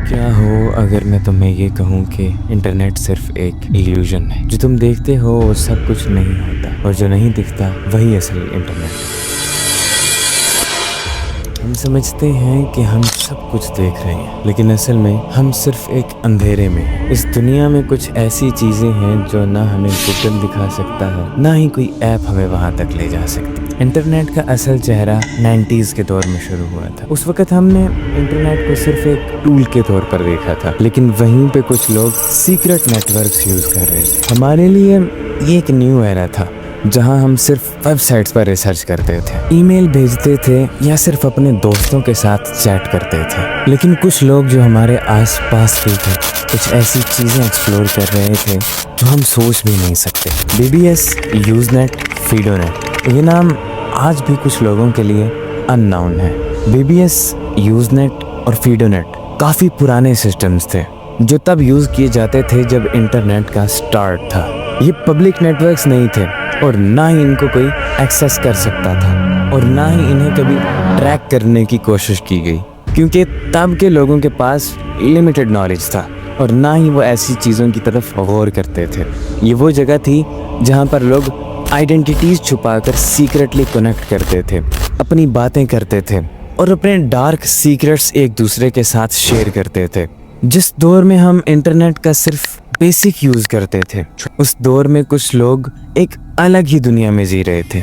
क्या हो अगर मैं तुम्हें ये कहूँ कि इंटरनेट सिर्फ एक इल्यूजन है। जो तुम देखते हो वो सब कुछ नहीं होता, और जो नहीं दिखता वही असली इंटरनेट है। हम समझते हैं कि हम सब कुछ देख रहे हैं, लेकिन असल में हम सिर्फ एक अंधेरे में हैं। इस दुनिया में कुछ ऐसी चीजें हैं जो ना हमें गूगल दिखा सकता है, ना ही कोई ऐप हमें वहां तक ले जा सकती। इंटरनेट का असल चेहरा 90s के दौर में शुरू हुआ था। उस वक्त हमने इंटरनेट को सिर्फ एक टूल के तौर पर देखा था, लेकिन वहीं पे कुछ लोग सीक्रेट नेटवर्क्स यूज कर रहे थे। हमारे लिए ये एक न्यू एरा था, जहां हम सिर्फ वेबसाइट्स पर रिसर्च करते थे, ईमेल भेजते थे या सिर्फ अपने दोस्तों के साथ चैट करते थे। लेकिन कुछ लोग जो हमारे आसपास भी थे, कुछ ऐसी चीजें एक्सप्लोर कर रहे थे जो हम सोच भी नहीं सकते। BBS, यूजनेट, फीडोनेट, ये नाम आज भी कुछ लोगों के लिए अननोन है। BBS, यूजनेट और फीडोनेट काफी पुराने सिस्टम्स थे जो तब यूज किए जाते थे जब इंटरनेट का स्टार्ट था। ये पब्लिक नेटवर्क्स नहीं थे, और ना ही इनको कोई एक्सेस कर सकता था, और ना ही इन्हें कभी ट्रैक करने की कोशिश की गई, क्योंकि तब के लोगों के पास लिमिटेड नॉलेज था, और ना ही वो ऐसी चीज़ों की तरफ गौर करते थे। ये वो जगह थी जहाँ पर लोग आइडेंटिटीज छुपाकर सीक्रेटली कनेक्ट करते थे, अपनी बातें करते थे और अपने डार्क सीक्रेट्स एक दूसरे के साथ शेयर करते थे। जिस दौर में हम इंटरनेट का सिर्फ बेसिक यूज करते थे, उस दौर में कुछ लोग एक अलग ही दुनिया में जी रहे थे।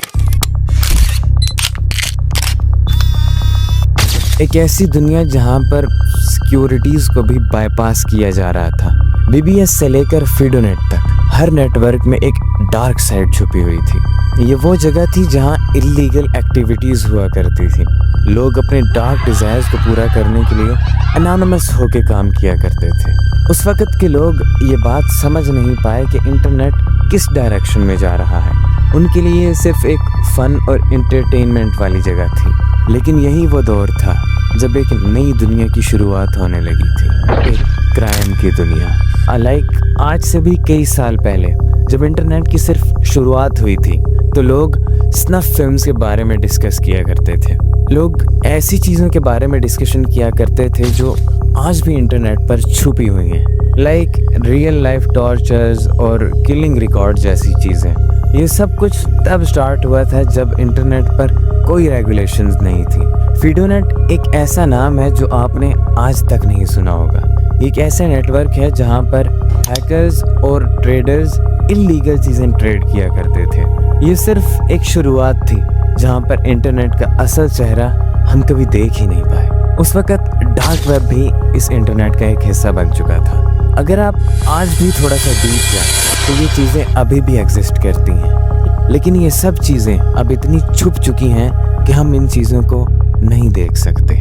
एक ऐसी दुनिया जहां पर सिक्योरिटीज को भी बाईपास किया जा रहा था। BBS से लेकर फीडोनेट तक हर नेटवर्क में एक डार्क साइड छुपी हुई थी। ये वो जगह थी जहां इल्लीगल एक्टिविटीज हुआ करती थी। लोग अपने डार्क डिजायर्स को पूरा करने के लिए एनोनिमस होके काम किया करते थे। उस वक्त के लोग ये बात समझ नहीं पाए कि इंटरनेट किस डायरेक्शन में जा रहा है। उनके लिए ये सिर्फ एक फन और एंटरटेनमेंट वाली जगह थी। लेकिन यही वो दौर था जब एक नई दुनिया की शुरुआत होने लगी थी, एक क्राइम की दुनिया। आज से भी कई साल पहले जब इंटरनेट की सिर्फ शुरुआत हुई थी, तो लोग स्नफ फिल्म्स के बारे में डिस्कस किया करते थे। लोग ऐसी चीज़ों के बारे में डिस्कशन किया करते थे जो आज भी इंटरनेट पर छुपी हुई हैं, लाइक रियल लाइफ टॉर्चर्स और किलिंग रिकॉर्ड जैसी चीज़ें। ये सब कुछ तब स्टार्ट हुआ था जब इंटरनेट पर कोई रेगुलेशंस नहीं थी। फीडोनेट एक ऐसा नाम है जो आपने आज तक नहीं सुना होगा। एक ऐसा नेटवर्क है जहां पर हैकर्स और ट्रेडर्स इल्लीगल चीज़ें ट्रेड किया करते थे। ये सिर्फ एक शुरुआत थी जहां पर इंटरनेट का असल चेहरा हम कभी देख ही नहीं पाए। उस वक्त डार्क वेब भी इस इंटरनेट का एक हिस्सा बन चुका था। अगर आप आज भी थोड़ा सा डीप जाएं तो ये चीज़ें अभी भी एग्जिस्ट करती हैं, लेकिन ये सब चीज़ें अब इतनी छुप चुकी हैं कि हम इन चीज़ों को नहीं देख सकते।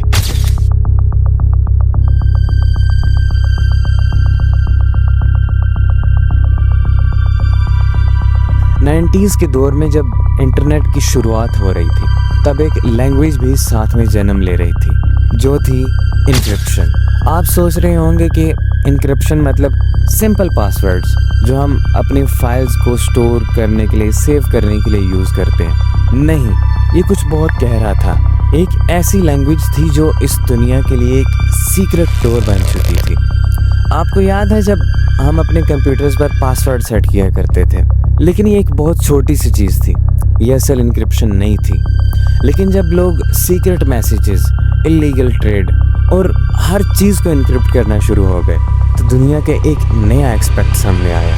नाइन्टीज़ के दौर में जब इंटरनेट की शुरुआत हो रही थी, तब एक लैंग्वेज भी साथ में जन्म ले रही थी, जो थी इनक्रिप्शन। आप सोच रहे होंगे कि इनक्रिप्शन मतलब सिंपल पासवर्ड्स जो हम अपनी फाइल्स को स्टोर करने के लिए, सेव करने के लिए यूज़ करते हैं। नहीं, ये कुछ बहुत गहरा था। एक ऐसी लैंग्वेज थी जो इस दुनिया के लिए एक सीक्रेट डोर बन चुकी थी। आपको याद है जब हम अपने कंप्यूटर्स पर पासवर्ड सेट किया करते थे, लेकिन ये एक बहुत छोटी सी चीज़ थी। ये असल इनक्रिप्शन नहीं थी। लेकिन जब लोग सीक्रेट मैसेजेस, इल्लीगल ट्रेड और हर चीज़ को इनक्रिप्ट करना शुरू हो गए, तो दुनिया के एक नया एस्पेक्ट सामने आया।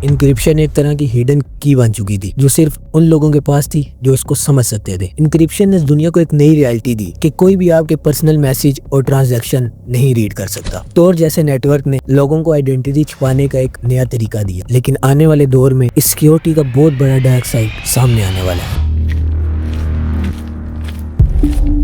इंक्रिप्शन एक तरह की हिडन की बन चुकी थी जो सिर्फ उन लोगों के पास थी जो इसको समझ सकते थे। इंक्रिप्शन ने इस दुनिया को एक नई रियलिटी दी कि कोई भी आपके पर्सनल मैसेज और ट्रांजैक्शन नहीं रीड कर सकता। tor जैसे नेटवर्क ने लोगों को आइडेंटिटी छुपाने का एक नया तरीका दिया, लेकिन आने वाले दौर में इस सिक्योरिटी का बहुत बड़ा डार्क साइड सामने आने वाला है।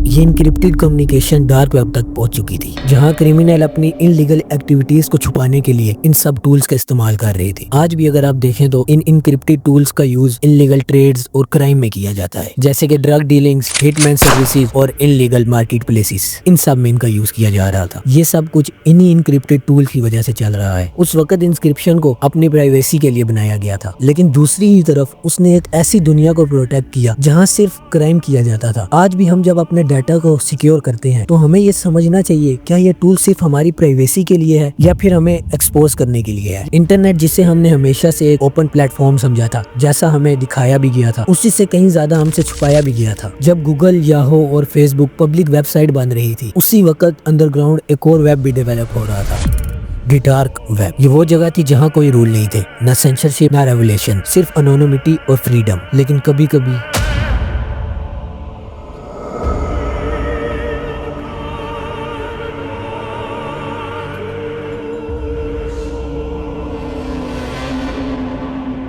ये इनक्रिप्टेड कम्युनिकेशन डार्क वेब तक पहुंच चुकी थी, जहां क्रिमिनल अपनी इनलीगल एक्टिविटीज को छुपाने के लिए इन सब टूल्स का इस्तेमाल कर रहे थे। आज भी अगर आप देखें तो इन इनक्रिप्टेड टूल्स का यूज इनलीगल ट्रेड्स और क्राइम में किया जाता है, जैसे कि ड्रग डीलिंग्स, हिटमैन सर्विसेज और इनलीगल मार्केट प्लेसेस। इन सब में इनका यूज किया जा रहा था। ये सब कुछ इन्हीं इनक्रिप्टेड टूल की वजह से चल रहा है। उस वक्त इंक्रिप्शन को अपनी प्राइवेसी के लिए बनाया गया था, लेकिन दूसरी ही तरफ उसने एक ऐसी दुनिया को प्रोटेक्ट किया जहाँ सिर्फ क्राइम किया जाता था। आज भी हम जब अपने डाटा को सिक्योर करते हैं, तो हमें ये समझना चाहिए क्या ये टूल सिर्फ हमारी प्राइवेसी के लिए है या फिर हमें एक्सपोज करने के लिए है। इंटरनेट जिसे हमने हमेशा से एक ओपन प्लेटफॉर्म समझा था, जैसा हमें दिखाया भी गया था, उसी से कहीं ज्यादा हमसे छुपाया भी गया था। जब गूगल, याहो और फेसबुक पब्लिक वेबसाइट बन रही थी, उसी वक्त अंडरग्राउंड एक और वेब भी डेवलप हो रहा था, द डार्क वेब। ये वो जगह थी जहाँ कोई रूल नहीं थे, ना सेंसरशिप ना रेवुलेशन, सिर्फ एनोनिमिटी और फ्रीडम। लेकिन कभी कभी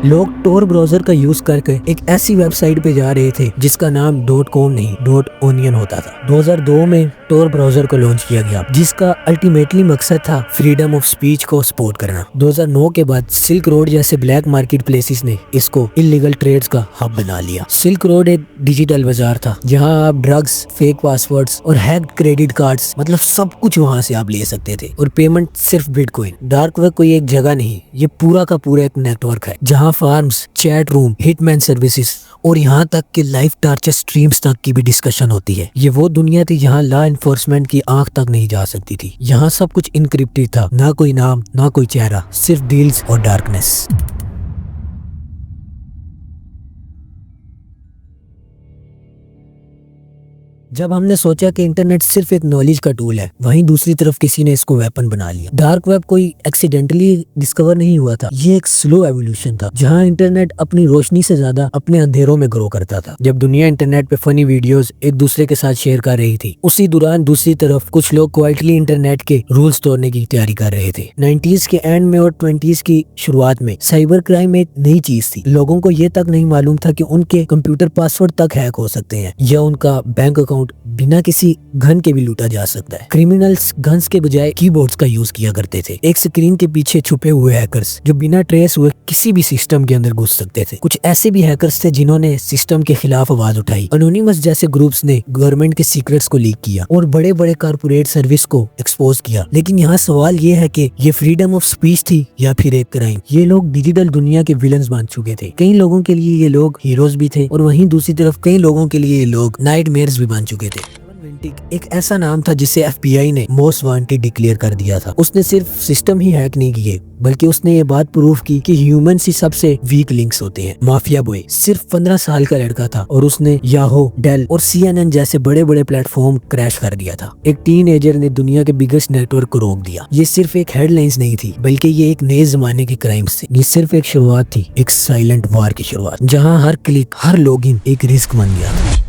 लोग टोर ब्राउजर का यूज करके एक ऐसी वेबसाइट पे जा रहे थे जिसका नाम .com नहीं .onion होता था। 2002 में टोर ब्राउजर को लॉन्च किया गया, जिसका अल्टीमेटली मकसद था फ्रीडम ऑफ स्पीच को सपोर्ट करना। 2009 के बाद सिल्क रोड जैसे ब्लैक मार्केट प्लेसेस ने इसको इलीगल ट्रेड्स का हब बना लिया। सिल्क रोड एक डिजिटल बाजार था जहां आप ड्रग्स, फेक पासवर्ड्स और हैक्ड क्रेडिट कार्ड्स, मतलब सब कुछ वहां से आप ले सकते थे, और पेमेंट सिर्फ बिटकॉइन। डार्क वेब कोई एक जगह नहीं, ये पूरा का पूरा एक नेटवर्क है जहाँ farms, chat room, hitman services और यहाँ तक कि लाइव टार्चर स्ट्रीम्स तक की भी डिस्कशन होती है। ये वो दुनिया थी जहाँ लॉ एनफोर्समेंट की आंख तक नहीं जा सकती थी। यहाँ सब कुछ इनक्रिप्टेड था, ना कोई नाम, ना कोई चेहरा, सिर्फ डील्स और डार्कनेस। जब हमने सोचा कि इंटरनेट सिर्फ एक नॉलेज का टूल है, वहीं दूसरी तरफ किसी ने इसको वेपन बना लिया। डार्क वेब कोई एक्सीडेंटली डिस्कवर नहीं हुआ था, ये एक स्लो एवोल्यूशन था जहां इंटरनेट अपनी रोशनी से ज्यादा अपने अंधेरों में ग्रो करता था। जब दुनिया इंटरनेट पे फनी वीडियोस एक दूसरे के साथ शेयर कर रही थी, उसी दौरान दूसरी तरफ कुछ लोग क्वाइटली इंटरनेट के रूल्स तोड़ने की तैयारी कर रहे थे। 90s के एंड में और 20s की शुरुआत में साइबर क्राइम एक नई चीज थी। लोगों को ये तक नहीं मालूम था कि उनके कंप्यूटर पासवर्ड तक हैक हो सकते हैं या उनका बैंक अकाउंट बिना किसी गन के भी लूटा जा सकता है। क्रिमिनल्स गन्स के बजाय कीबोर्ड्स का यूज किया करते थे, एक स्क्रीन के पीछे छुपे हुए हैकर्स जो बिना ट्रेस हुए किसी भी सिस्टम के अंदर घुस सकते थे। कुछ ऐसे भी हैकर्स थे जिन्होंने सिस्टम के खिलाफ आवाज उठाई। एनोनिमस जैसे ग्रुप्स ने गवर्नमेंट के सीक्रेट्स को लीक किया और बड़े बड़े कारपोरेट सर्विस को एक्सपोज किया। लेकिन यहाँ सवाल ये है कि ये फ्रीडम ऑफ स्पीच थी या फिर एक क्राइम। ये लोग डिजिटल दुनिया के विलन्स बन चुके थे। कई लोगों के लिए ये लोग हीरोज भी थे और वहीं दूसरी तरफ कई लोगों के लिए ये लोग नाइटमेयर्स भी बन चुके थे। एक ऐसा नाम था जिसे FBI ने मोस्ट वांटेड डिक्लेयर कर दिया था। उसने सिर्फ सिस्टम ही हैक नहीं किए, बल्कि उसने ये बात प्रूव की कि ह्यूमंस ही सबसे वीक लिंक्स होते हैं। माफिया बॉय सिर्फ 15 साल का लड़का था और उसने याहो, डेल और CNN जैसे बड़े बड़े प्लेटफॉर्म क्रैश कर दिया था। एक टीनएजर ने दुनिया के बिगेस्ट नेटवर्क को रोक दिया। ये सिर्फ एक हेडलाइंस नहीं थी, बल्कि ये एक नए जमाने के क्राइम्स थे। ये सिर्फ एक शुरुआत थी, एक साइलेंट वॉर की शुरुआत, जहाँ हर क्लिक, हर लॉगिन एक रिस्क बन गया था।